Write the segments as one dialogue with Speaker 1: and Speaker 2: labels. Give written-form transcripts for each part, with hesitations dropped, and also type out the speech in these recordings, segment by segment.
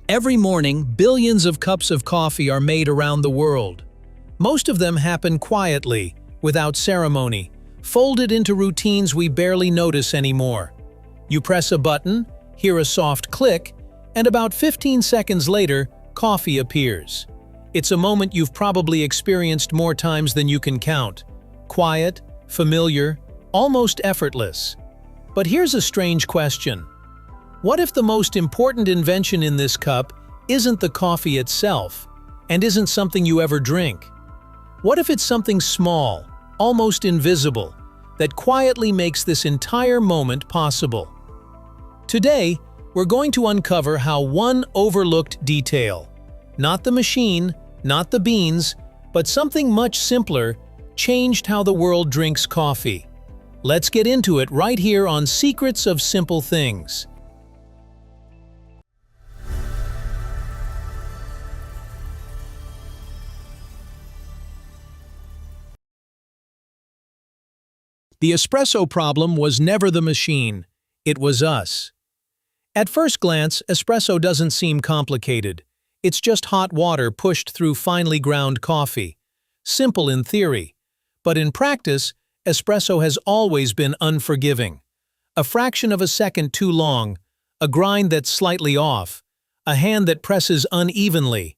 Speaker 1: Every morning, billions of cups of coffee are made around the world. Most of them happen quietly, without ceremony, folded into routines we barely notice anymore. You press a button, hear a soft click, and about 15 seconds later, coffee appears. It's a moment you've probably experienced more times than you can count. Quiet, familiar, almost effortless. But here's a strange question. What if the most important invention in this cup isn't the coffee itself, and isn't something you ever drink? What if it's something small, almost invisible, that quietly makes this entire moment possible? Today, we're going to uncover how one overlooked detail, not the machine, not the beans, but something much simpler, changed how the world drinks coffee. Let's get into it right here on Secrets of Simple Things. The espresso problem was never the machine, it was us. At first glance, espresso doesn't seem complicated. It's just hot water pushed through finely ground coffee. Simple in theory. But in practice, espresso has always been unforgiving. A fraction of a second too long, a grind that's slightly off, a hand that presses unevenly,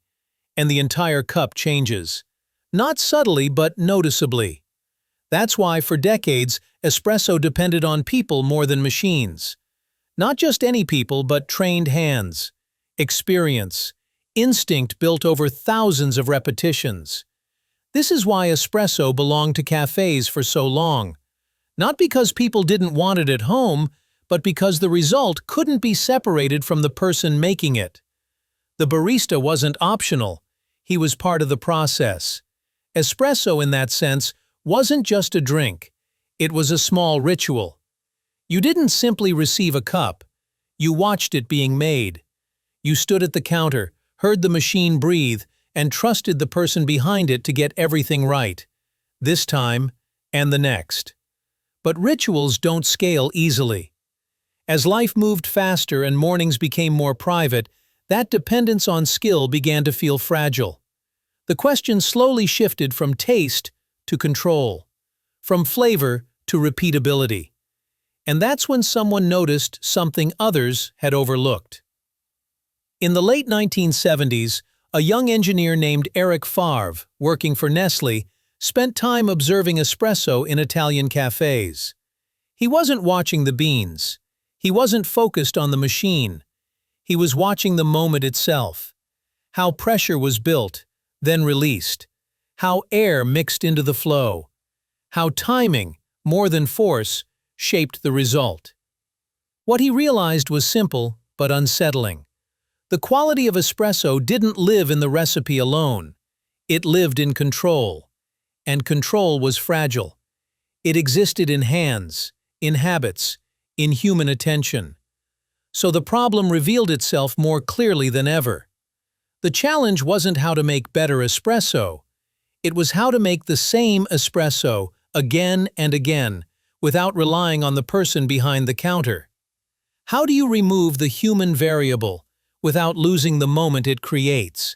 Speaker 1: and the entire cup changes. Not subtly, but noticeably. That's why, for decades, espresso depended on people more than machines. Not just any people, but trained hands, experience, instinct built over thousands of repetitions. This is why espresso belonged to cafes for so long. Not because people didn't want it at home, but because the result couldn't be separated from the person making it. The barista wasn't optional. He was part of the process. Espresso, in that sense, wasn't just a drink. It was a small ritual. You didn't simply receive a cup. You watched it being made. You stood at the counter, heard the machine breathe, and trusted the person behind it to get everything right. This time, and the next. But rituals don't scale easily. As life moved faster and mornings became more private, that dependence on skill began to feel fragile. The question slowly shifted from taste to control, from flavor to repeatability. And that's when someone noticed something others had overlooked. In the late 1970s, a young engineer named Eric Favre, working for Nestlé, spent time observing espresso in Italian cafes. He wasn't watching the beans. He wasn't focused on the machine. He was watching the moment itself. How pressure was built, then released. How air mixed into the flow. How timing, more than force, shaped the result. What he realized was simple but unsettling. The quality of espresso didn't live in the recipe alone. It lived in control. And control was fragile. It existed in hands, in habits, in human attention. So the problem revealed itself more clearly than ever. The challenge wasn't how to make better espresso. It was how to make the same espresso again and again without relying on the person behind the counter. How do you remove the human variable without losing the moment it creates?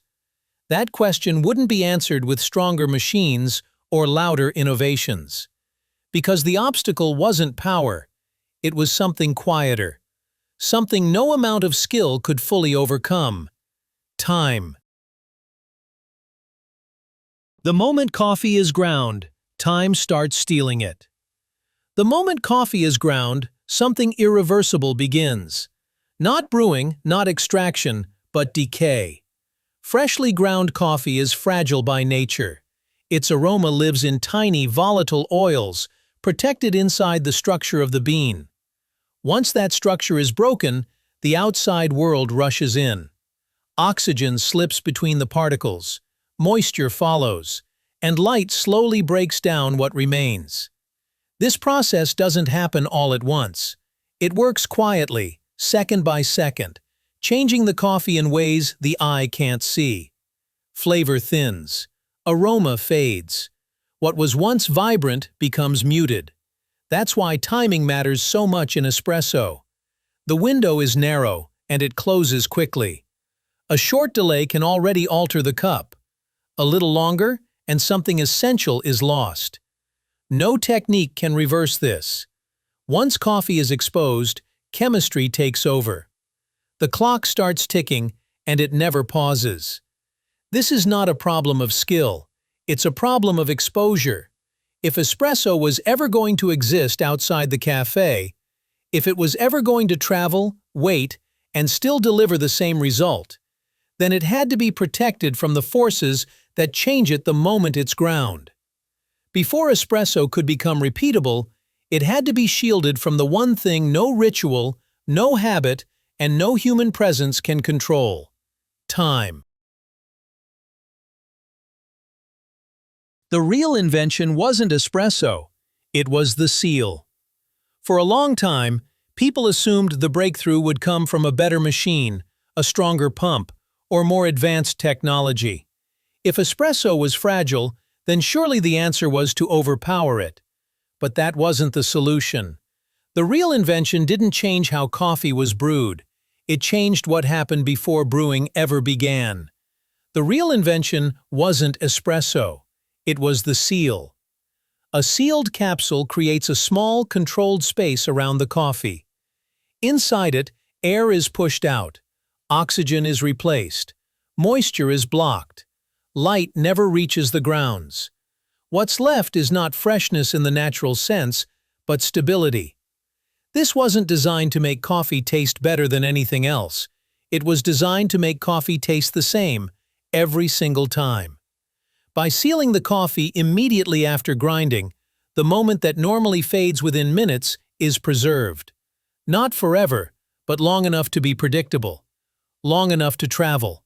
Speaker 1: That question wouldn't be answered with stronger machines or louder innovations. Because the obstacle wasn't power, it was something quieter, something no amount of skill could fully overcome: time. The moment coffee is ground, time starts stealing it. The moment coffee is ground, something irreversible begins. Not brewing, not extraction, but decay. Freshly ground coffee is fragile by nature. Its aroma lives in tiny, volatile oils, protected inside the structure of the bean. Once that structure is broken, the outside world rushes in. Oxygen slips between the particles. Moisture follows, and light slowly breaks down what remains. This process doesn't happen all at once. It works quietly, second by second, changing the coffee in ways the eye can't see. Flavor thins. Aroma fades. What was once vibrant becomes muted. That's why timing matters so much in espresso. The window is narrow, and it closes quickly. A short delay can already alter the cup. A little longer, and something essential is lost. No technique can reverse this. Once coffee is exposed, chemistry takes over. The clock starts ticking, and it never pauses. This is not a problem of skill. It's a problem of exposure. If espresso was ever going to exist outside the cafe, if it was ever going to travel, wait, and still deliver the same result, then it had to be protected from the forces that change it the moment it's ground. Before espresso could become repeatable, it had to be shielded from the one thing no ritual, no habit, and no human presence can control: time. The real invention wasn't espresso, it was the seal. For a long time, people assumed the breakthrough would come from a better machine, a stronger pump, or more advanced technology. If espresso was fragile, then surely the answer was to overpower it. But that wasn't the solution. The real invention didn't change how coffee was brewed. It changed what happened before brewing ever began. The real invention wasn't espresso. It was the seal. A sealed capsule creates a small, controlled space around the coffee. Inside it, air is pushed out. Oxygen is replaced. Moisture is blocked. Light never reaches the grounds. What's left is not freshness in the natural sense, but stability. This wasn't designed to make coffee taste better than anything else. It was designed to make coffee taste the same every single time. By sealing the coffee immediately after grinding, the moment that normally fades within minutes is preserved. Not forever, but long enough to be predictable. Long enough to travel.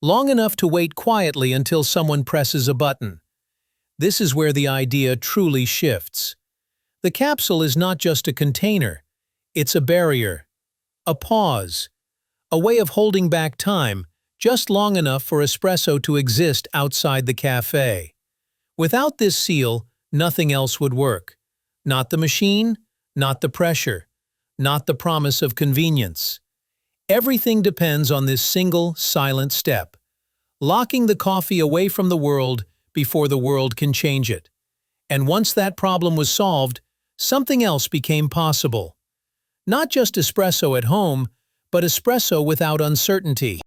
Speaker 1: Long enough to wait quietly until someone presses a button. This is where the idea truly shifts. The capsule is not just a container. It's a barrier. A pause. A way of holding back time, just long enough for espresso to exist outside the cafe. Without this seal, nothing else would work. Not the machine, not the pressure, not the promise of convenience. Everything depends on this single, silent step, locking the coffee away from the world before the world can change it. And once that problem was solved, something else became possible. Not just espresso at home, but espresso without uncertainty.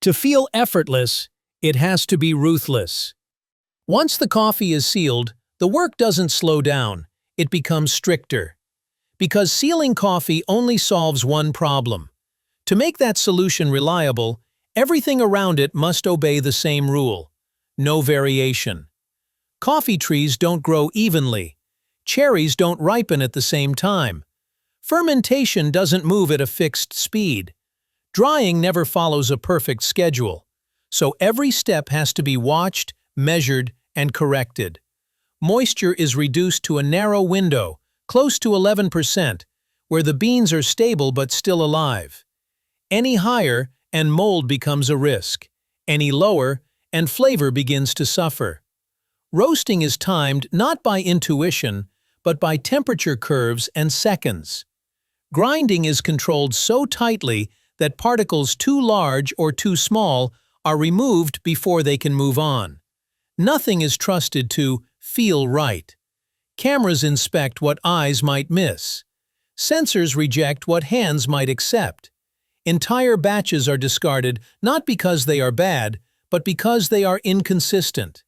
Speaker 1: To feel effortless, it has to be ruthless. Once the coffee is sealed, the work doesn't slow down, it becomes stricter. Because sealing coffee only solves one problem. To make that solution reliable, everything around it must obey the same rule. No variation. Coffee trees don't grow evenly. Cherries don't ripen at the same time. Fermentation doesn't move at a fixed speed. Drying never follows a perfect schedule. So every step has to be watched, measured, and corrected. Moisture is reduced to a narrow window, close to 11%, where the beans are stable but still alive. Any higher, and mold becomes a risk. Any lower, and flavor begins to suffer. Roasting is timed not by intuition, but by temperature curves and seconds. Grinding is controlled so tightly that particles too large or too small are removed before they can move on. Nothing is trusted to feel right. Cameras inspect what eyes might miss. Sensors reject what hands might accept. Entire batches are discarded not because they are bad, but because they are inconsistent.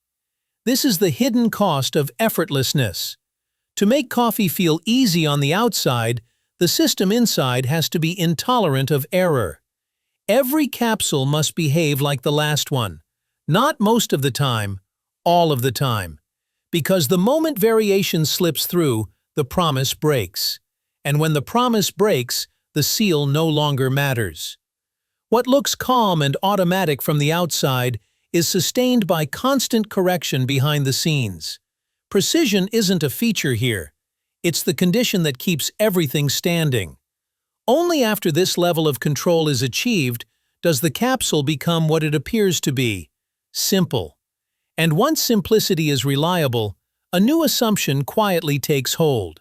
Speaker 1: This is the hidden cost of effortlessness. To make coffee feel easy on the outside, the system inside has to be intolerant of error. Every capsule must behave like the last one. Not most of the time, all of the time. Because the moment variation slips through, the promise breaks. And when the promise breaks, the seal no longer matters. What looks calm and automatic from the outside is sustained by constant correction behind the scenes. Precision isn't a feature here. It's the condition that keeps everything standing. Only after this level of control is achieved does the capsule become what it appears to be: simple. And once simplicity is reliable, a new assumption quietly takes hold.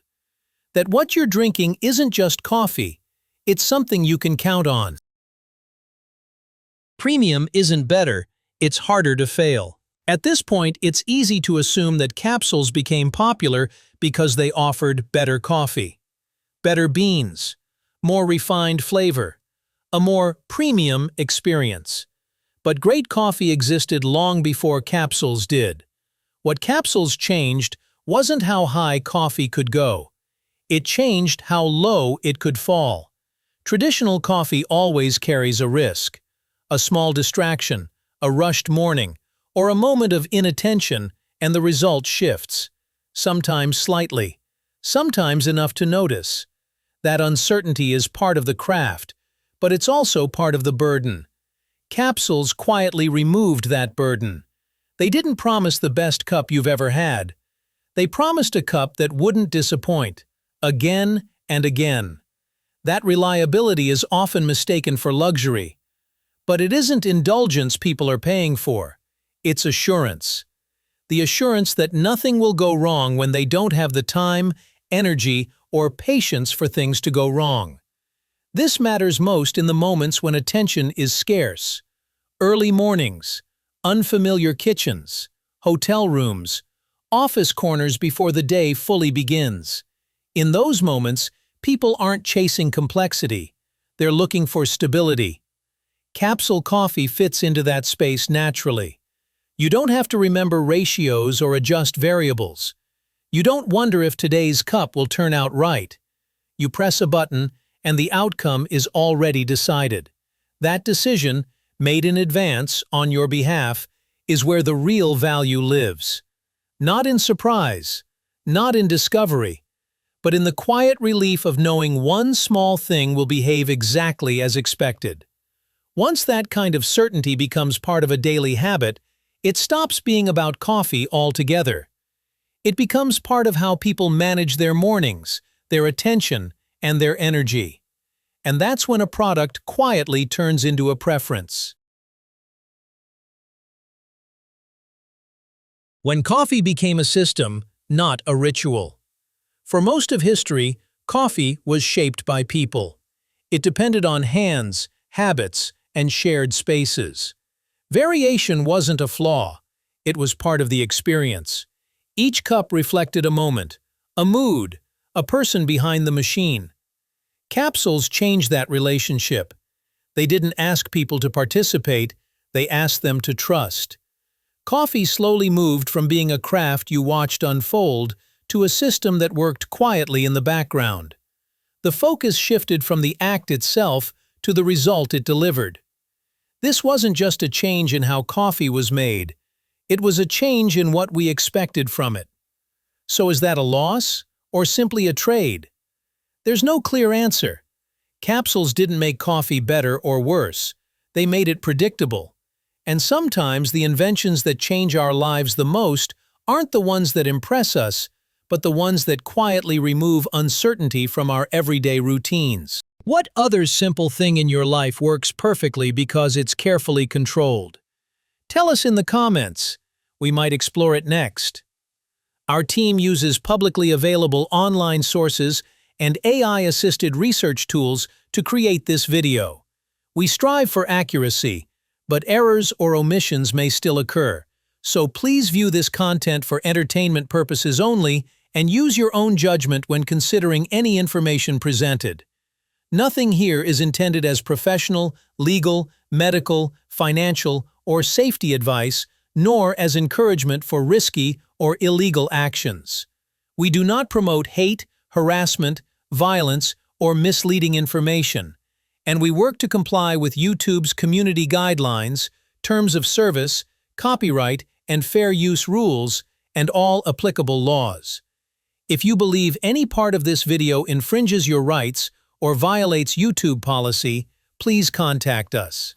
Speaker 1: That what you're drinking isn't just coffee, it's something you can count on. Premium isn't better, it's harder to fail. At this point, it's easy to assume that capsules became popular because they offered better coffee, better beans, more refined flavor, a more premium experience. But great coffee existed long before capsules did. What capsules changed wasn't how high coffee could go. It changed how low it could fall. Traditional coffee always carries a risk. A small distraction, a rushed morning, or a moment of inattention, and the result shifts. Sometimes slightly, sometimes enough to notice. That uncertainty is part of the craft, but it's also part of the burden. Capsules quietly removed that burden. They didn't promise the best cup you've ever had. They promised a cup that wouldn't disappoint, again and again. That reliability is often mistaken for luxury. But it isn't indulgence people are paying for. It's assurance. The assurance that nothing will go wrong when they don't have the time, energy, or patience for things to go wrong. This matters most in the moments when attention is scarce. Early mornings, unfamiliar kitchens, hotel rooms, office corners before the day fully begins. In those moments, people aren't chasing complexity. They're looking for stability. Capsule coffee fits into that space naturally. You don't have to remember ratios or adjust variables. You don't wonder if today's cup will turn out right. You press a button, and the outcome is already decided. That decision, made in advance on your behalf, is where the real value lives. Not in surprise, not in discovery, but in the quiet relief of knowing one small thing will behave exactly as expected. Once that kind of certainty becomes part of a daily habit, it stops being about coffee altogether. It becomes part of how people manage their mornings, their attention, and their energy. And that's when a product quietly turns into a preference. When coffee became a system, not a ritual. For most of history, coffee was shaped by people. It depended on hands, habits, and shared spaces. Variation wasn't a flaw. It was part of the experience. Each cup reflected a moment, a mood, a person behind the machine. Capsules changed that relationship. They didn't ask people to participate, they asked them to trust. Coffee slowly moved from being a craft you watched unfold to a system that worked quietly in the background. The focus shifted from the act itself to the result it delivered. This wasn't just a change in how coffee was made. It was a change in what we expected from it. So is that a loss, or simply a trade? There's no clear answer. Capsules didn't make coffee better or worse. They made it predictable. And sometimes the inventions that change our lives the most aren't the ones that impress us, but the ones that quietly remove uncertainty from our everyday routines. What other simple thing in your life works perfectly because it's carefully controlled? Tell us in the comments. We might explore it next. Our team uses publicly available online sources and AI-assisted research tools to create this video. We strive for accuracy, but errors or omissions may still occur. So please view this content for entertainment purposes only and use your own judgment when considering any information presented. Nothing here is intended as professional, legal, medical, financial, or safety advice, nor as encouragement for risky or illegal actions. We do not promote hate, harassment, violence, or misleading information, and we work to comply with YouTube's community guidelines, terms of service, copyright, and fair use rules, and all applicable laws. If you believe any part of this video infringes your rights or violates YouTube policy, please contact us.